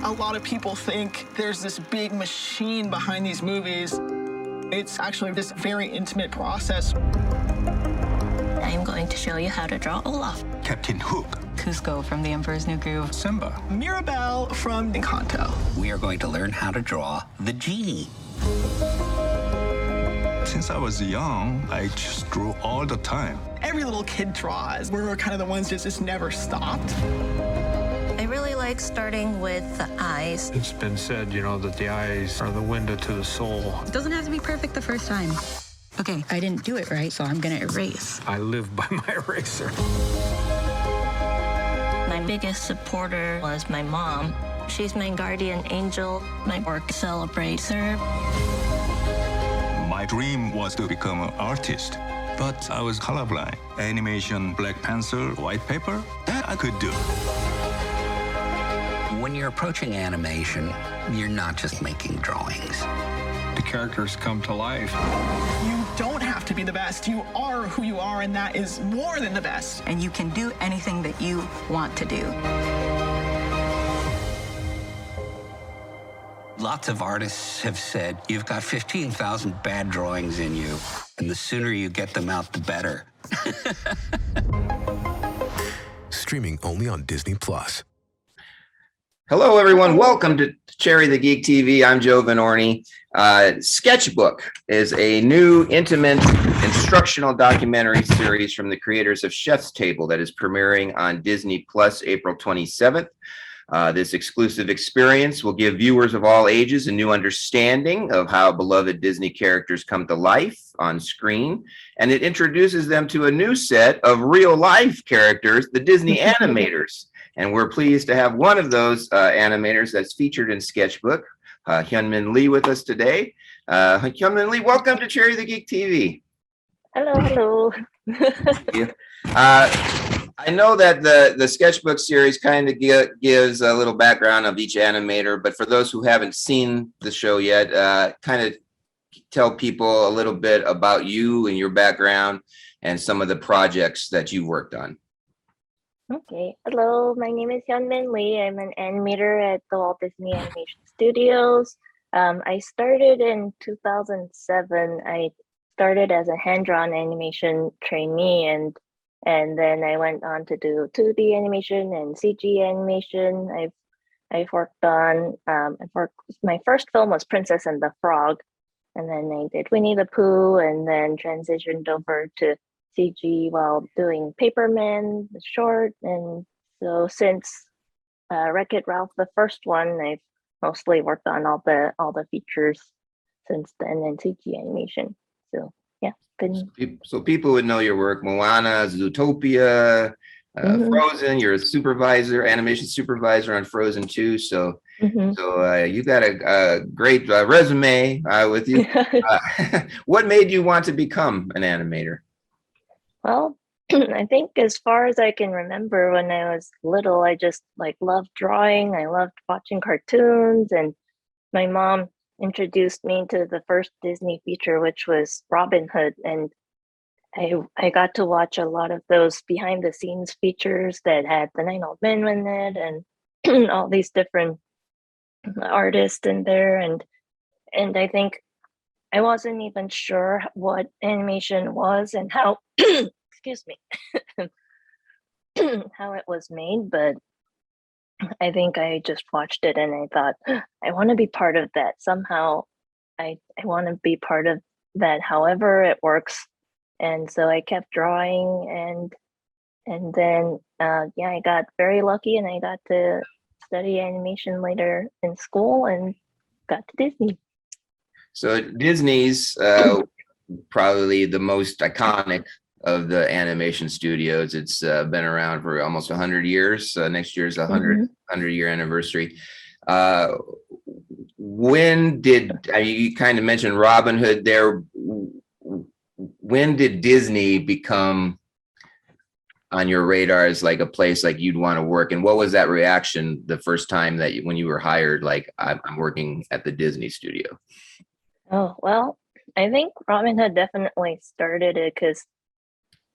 A lot of people think there's this big machine behind these movies. It's actually this very intimate process. I'm going to show you how to draw Olaf. Captain Hook. Cusco from The Emperor's New Groove. Simba. Mirabelle from Encanto. We are going to learn how to draw the genie. Since I was young, I just drew all the time. Every little kid draws. We're kind of the ones that just never stopped. I really like starting with the eyes. It's been said, that the eyes are the window to the soul. It doesn't have to be perfect the first time. Okay, I didn't do it right, so I'm gonna erase. I live by my eraser. My biggest supporter was my mom. She's my guardian angel. My work celebrates her. My dream was to become an artist, but I was colorblind. Animation, black pencil, white paper, that I could do. When you're approaching animation, you're not just making drawings. The characters come to life. You don't have to be the best. You are who you are, and that is more than the best. And you can do anything that you want to do. Lots of artists have said, you've got 15,000 bad drawings in you, and the sooner you get them out, the better. Streaming only on Disney+. Hello, everyone. Welcome to Cherry the Geek TV. I'm Joe Vanourney. Sketchbook is a new, intimate, instructional documentary series from the creators of Chef's Table that is premiering on Disney Plus April 27th. This exclusive experience will give viewers of all ages a new understanding of how beloved Disney characters come to life on screen, and it introduces them to a new set of real-life characters, the Disney Animators. And we're pleased to have one of those animators that's featured in Sketchbook, Hyun-Min Lee, with us today. Hyun-Min Lee, welcome to Cherry the Geek TV. Hello. Thank you. I know that the Sketchbook series kind of gives a little background of each animator, but for those who haven't seen the show yet, kind of tell people a little bit about you and your background and some of the projects that you've worked on. Okay. Hello, my name is Hyunmin Lee. I'm an animator at the Walt Disney Animation Studios. I started in 2007. I started as a hand-drawn animation trainee, and then I went on to do 2D animation and CG animation. I've worked on my first film was Princess and the Frog, and then I did Winnie the Pooh, and then transitioned over to CG while doing Paperman, the short. And so since Wreck-It Ralph, the first one, I've mostly worked on all the features since then, and CG animation. So yeah, so people would know your work: Moana, Zootopia, Frozen. You're a supervisor, animation supervisor on Frozen 2. So you got a great resume with you. What made you want to become an animator? Well, I think as far as I can remember, when I was little, I just loved drawing. I loved watching cartoons, and my mom introduced me to the first Disney feature, which was Robin Hood, and I got to watch a lot of those behind the scenes features that had the 9 Old Men in it, and all these different artists in there, and I think I wasn't even sure what animation was and how excuse me how it was made, but I think I just watched it and I thought, I want to be part of that somehow. I want to be part of that however it works. And so I kept drawing, and then I got very lucky and I got to study animation later in school and got to Disney. So Disney's probably the most iconic of the animation studios. It's been around for almost 100 years. Next year's a 100-year anniversary. When did you kind of mentioned Robin Hood there? When did Disney become on your radar as like a place like you'd want to work? And what was that reaction the first time that when you were hired, like I'm working at the Disney studio? Oh, well, I think Robin Hood definitely started it because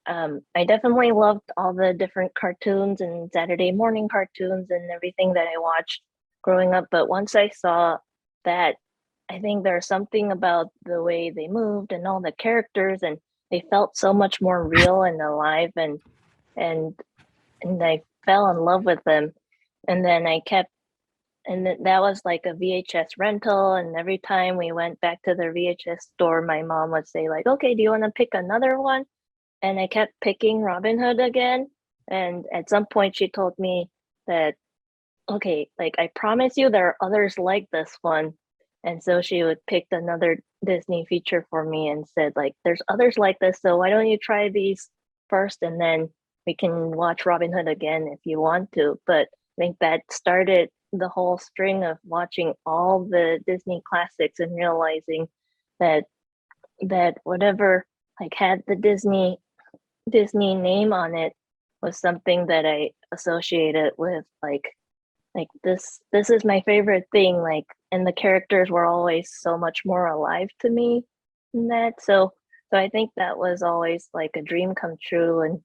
I definitely loved all the different cartoons and Saturday morning cartoons and everything that I watched growing up. But once I saw that, I think there's something about the way they moved and all the characters, and they felt so much more real and alive, and I fell in love with them. And then I kept, and that was like a VHS rental. And every time we went back to the VHS store, my mom would say like, okay, do you want to pick another one? And I kept picking Robin Hood again. And at some point she told me that, okay, like I promise you there are others like this one. And so she would pick another Disney feature for me and said like, there's others like this, so why don't you try these first, and then we can watch Robin Hood again if you want to. But I think that started the whole string of watching all the Disney classics and realizing that whatever like had the Disney name on it was something that I associated with like this is my favorite thing, like, and the characters were always so much more alive to me in that. So I think that was always like a dream come true, and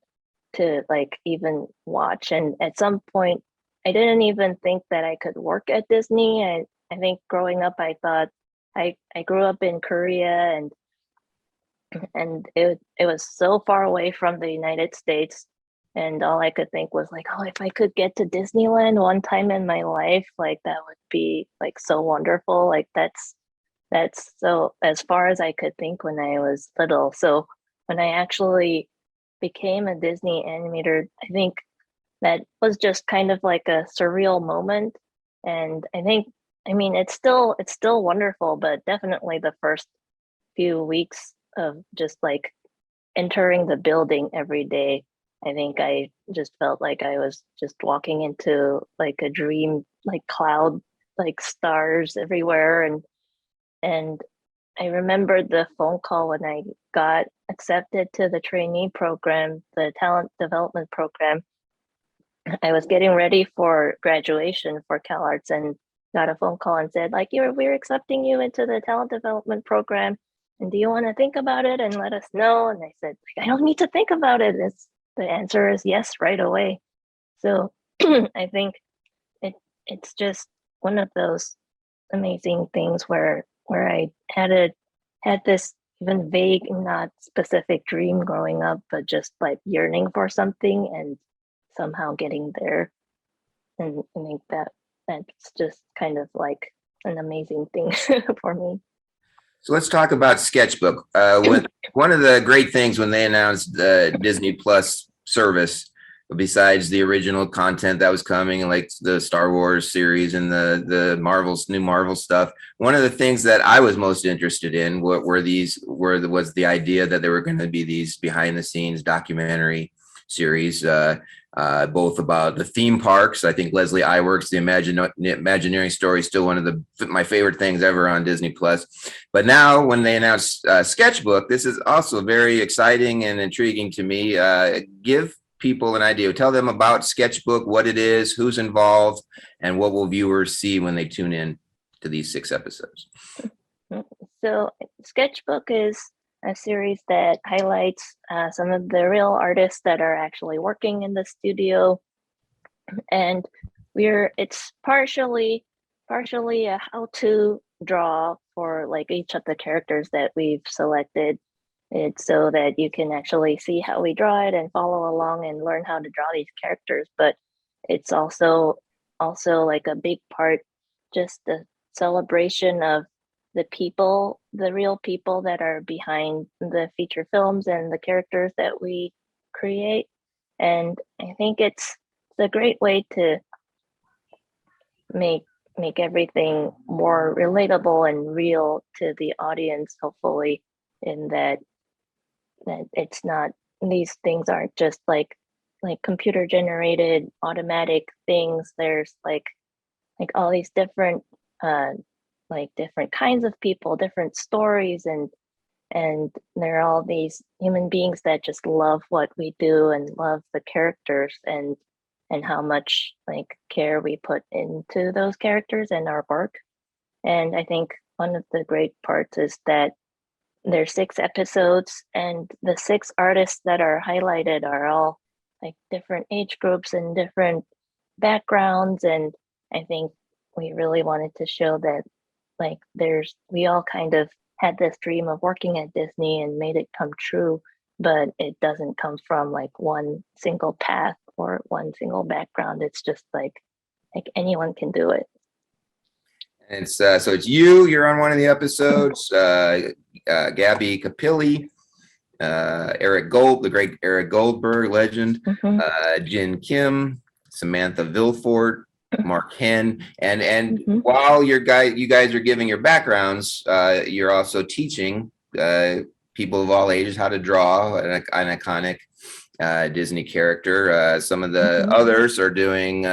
to like even watch. And at some point I didn't even think that I could work at Disney. I think growing up I thought I grew up in Korea, and it was so far away from the United States, and all I could think was like, oh, if I could get to Disneyland one time in my life, like that would be like so wonderful. Like that's so as far as I could think when I was little. So when I actually became a Disney animator, I think that was just kind of like a surreal moment. And I think, I mean, it's still wonderful, but definitely the first few weeks of just like entering the building every day, I think I just felt like I was just walking into like a dream, like cloud, like stars everywhere. And I remember the phone call when I got accepted to the trainee program, the talent development program. I was getting ready for graduation for CalArts and got a phone call and said, like, we're accepting you into the talent development program. And do you want to think about it and let us know? And I said, I don't need to think about it. The answer is yes right away. So I think it's just one of those amazing things where I had this even vague, not specific dream growing up, but just like yearning for something and somehow getting there. And I think that's just kind of like an amazing thing for me. So let's talk about Sketchbook. One of the great things when they announced the Disney Plus service, besides the original content that was coming, like the Star Wars series and the new Marvel stuff, one of the things that I was most interested in was the idea that there were going to be these behind the scenes documentary series, both about the theme parks. I think Leslie Iwerks, the Imagineering story, is still one of my favorite things ever on Disney Plus. But now, when they announced Sketchbook, this is also very exciting and intriguing to me. Give people an idea. Tell them about Sketchbook, what it is, who's involved, and what will viewers see when they tune in to these 6 episodes. So Sketchbook is a series that highlights some of the real artists that are actually working in the studio, and it's partially a how-to draw for like each of the characters that we've selected. It's so that you can actually see how we draw it and follow along and learn how to draw these characters. But it's also like a big part, just the celebration of the people, the real people that are behind the feature films and the characters that we create. And I think it's a great way to make everything more relatable and real to the audience, hopefully, in that it's not, these things aren't just like computer generated automatic things. There's like all these different different kinds of people, different stories, and there are all these human beings that just love what we do and love the characters and how much like care we put into those characters and our work. And I think one of the great parts is that there's 6 episodes, and the 6 artists that are highlighted are all like different age groups and different backgrounds. And I think we really wanted to show that like we all kind of had this dream of working at Disney and made it come true, but it doesn't come from like one single path or one single background. It's just like anyone can do it. And it's so it's you're on one of the episodes, Gabby Capilli, the great Eric Goldberg legend, Jin Kim, Samantha Vilfort, Mark Henn, and while you guys are giving your backgrounds, you're also teaching people of all ages how to draw an iconic Disney character. Some of the others are doing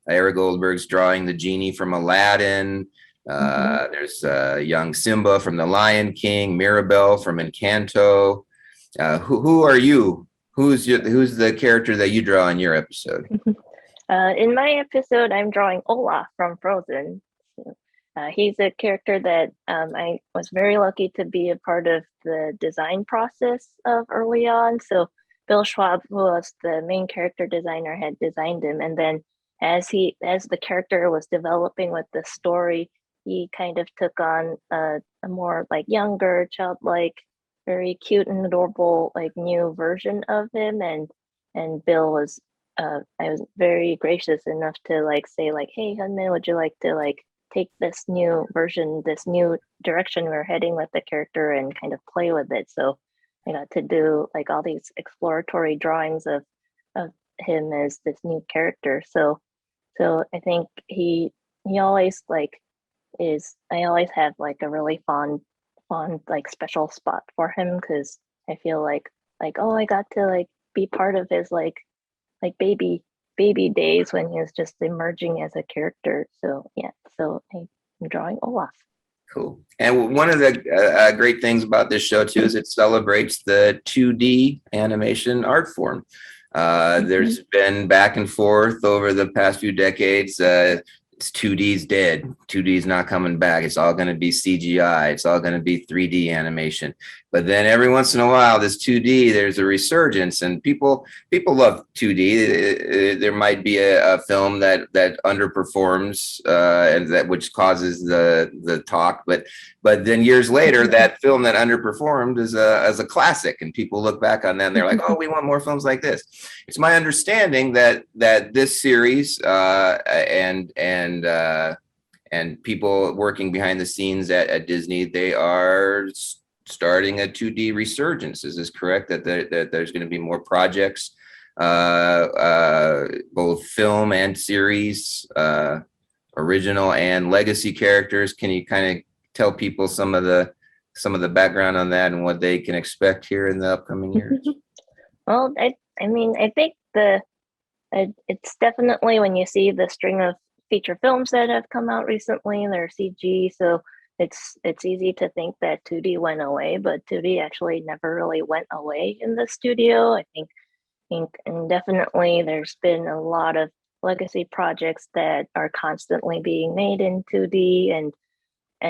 Eric Goldberg's drawing the genie from Aladdin. There's young Simba from The Lion King, Mirabelle from Encanto. Who are you? Who's the character that you draw in your episode? In my episode, I'm drawing Olaf from Frozen. He's a character that I was very lucky to be a part of the design process of early on. So Bill Schwab, who was the main character designer, had designed him. And then as the character was developing with the story, he kind of took on a more like younger, childlike, very cute and adorable, like new version of him. And Bill was, I was very gracious enough to like say like, hey, Hyunmin, would you like to like take this new version, this new direction we're heading with the character and kind of play with it? So I got to do like all these exploratory drawings of him as this new character. So I think he always like I always have like a really fond like special spot for him, because I feel like oh, I got to like be part of his like baby days when he was just emerging as a character. So yeah, so I'm drawing Olaf. Cool. And one of the great things about this show too is it celebrates the 2D animation art form. There's been back and forth over the past few decades. 2D's dead. 2D's not coming back. It's all going to be CGI. It's all going to be 3D animation. But then every once in a while, this 2D, there's a resurgence, and people love 2D. There might be a film that underperforms, and that which causes the talk. But then years later, that film that underperformed is a classic, and people look back on that and they're like, oh, we want more films like this. It's my understanding that this series and people working behind the scenes at Disney, they are starting a 2D resurgence. Is this correct? That there's going to be more projects, both film and series, original and legacy characters? Can you kind of tell people some of the background on that and what they can expect here in the upcoming years? Well, I mean, I think it's definitely, when you see the string of feature films that have come out recently, they're CG, so it's easy to think that 2D went away, but 2D actually never really went away in the studio. I think and definitely there's been a lot of legacy projects that are constantly being made in 2D, and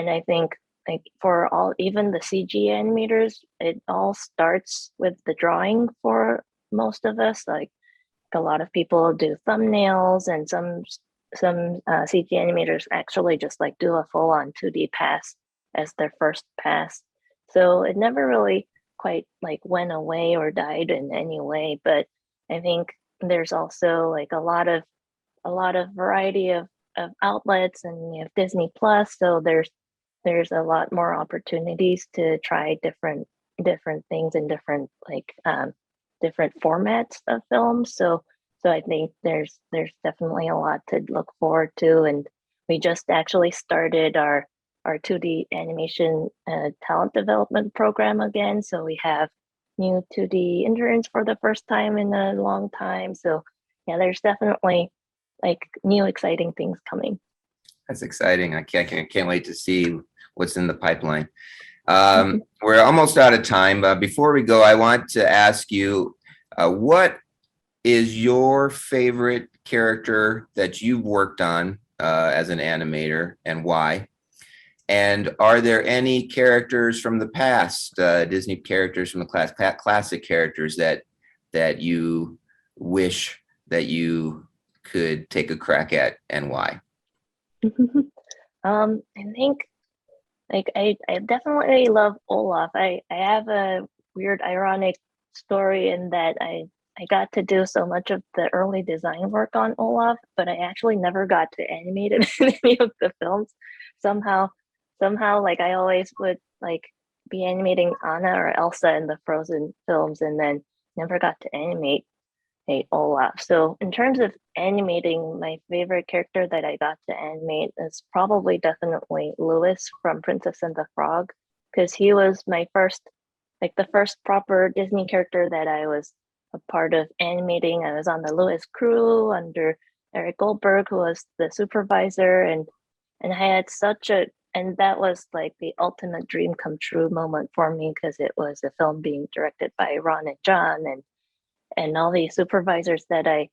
I think like for even the CG animators, it all starts with the drawing for most of us. Like a lot of people do thumbnails, and some CG animators actually just like do a full-on 2D pass as their first pass. So it never really quite like went away or died in any way. But I think there's also like a lot of variety of outlets, and you have Disney Plus, so there's a lot more opportunities to try different things in different different formats of films. So I think there's definitely a lot to look forward to, and we just actually started our 2D animation talent development program again. So we have new 2D interns for the first time in a long time. So yeah, there's definitely like new exciting things coming. That's exciting. I can't wait to see what's in the pipeline. We're almost out of time. Before we go, I want to ask you, what is your favorite character that you've worked on as an animator, and why? And are there any characters from the past, Disney characters from the classic characters that you wish that you could take a crack at, and why? I think I definitely love Olaf. I have a weird ironic story in that I got to do so much of the early design work on Olaf, but I actually never got to animate it in any of the films. Somehow, like I always would like be animating Anna or Elsa in the Frozen films, and then never got to animate Olaf. So in terms of animating, my favorite character that I got to animate is probably definitely Louis from Princess and the Frog, because he was my first, like the first proper Disney character that I was a part of animating. I was on the Louis crew under Eric Goldberg, who was the supervisor, and I had such a, and that was like the ultimate dream come true moment for me, because it was a film being directed by Ron and John, and all these supervisors that I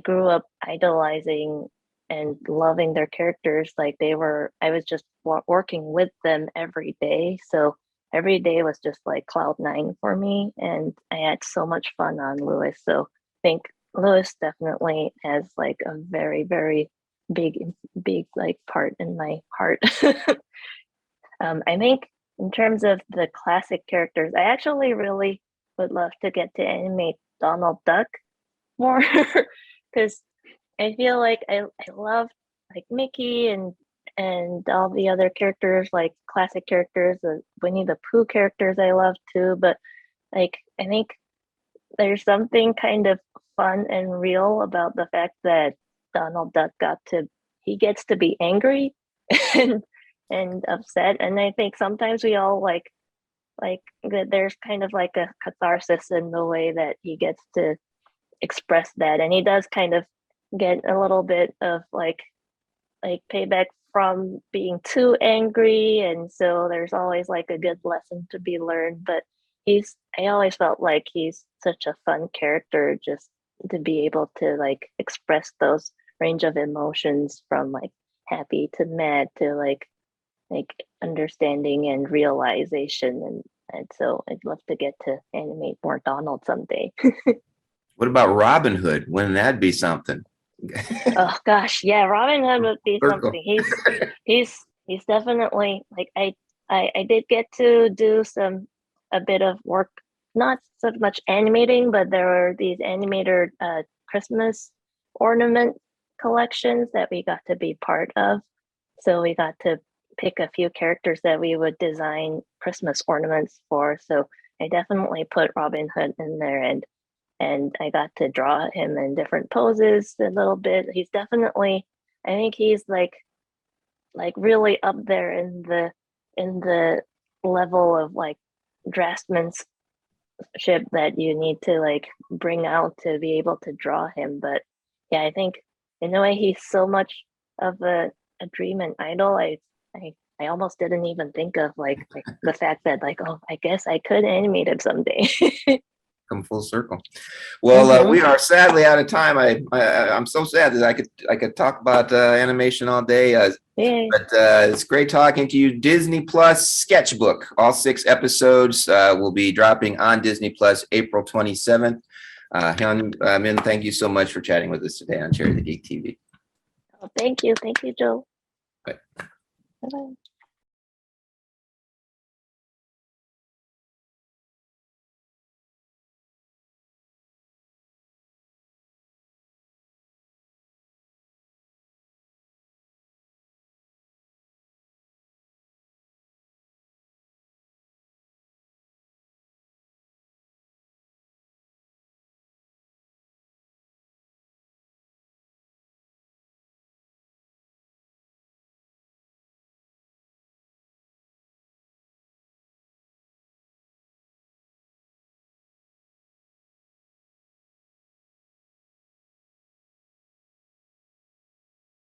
grew up idolizing and loving their characters. Like I was just working with them every day. So every day was just like cloud nine for me. And I had so much fun on Louis. So I think Louis definitely has like a very, very big like part in my heart. I think in terms of the classic characters, I actually really would love to get to animate Donald Duck more, because I feel like I love like Mickey and all the other characters, like classic characters, the Winnie the Pooh characters I love too. But like I think there's something kind of fun and real about the fact that Donald Duck he gets to be angry and upset. And I think sometimes we all like that there's kind of like a catharsis in the way that he gets to express that, and he does kind of get a little bit of like payback from being too angry, and so there's always like a good lesson to be learned. But I always felt like he's such a fun character, just to be able to like express those range of emotions from like happy to mad to like understanding and realization, and so I'd love to get to animate more Donald someday. What about Robin Hood? Wouldn't that be something? Oh gosh, yeah, Robin Hood would be Circle. something. He's definitely like I did get to do a bit of work, not so much animating, but there were these animator Christmas ornament collections that we got to be part of. So we got to pick a few characters that we would design Christmas ornaments for. So I definitely put Robin Hood in there, and I got to draw him in different poses a little bit. He's definitely, I think he's like really up there in the level of like draftsmanship that you need to like bring out to be able to draw him. But yeah, I think in a way he's so much of a dream and idol. I almost didn't even think of like the fact that like, oh, I guess I could animate him someday. Come full circle. Well, we are sadly out of time. I'm so sad that I could talk about animation all day. Yeah. But it's great talking to you. Disney Plus Sketchbook. All 6 episodes will be dropping on Disney Plus April 27th. Hyun-Min, thank you so much for chatting with us today on Cherry the Geek TV. Oh, thank you, Joe. Bye. Bye-bye.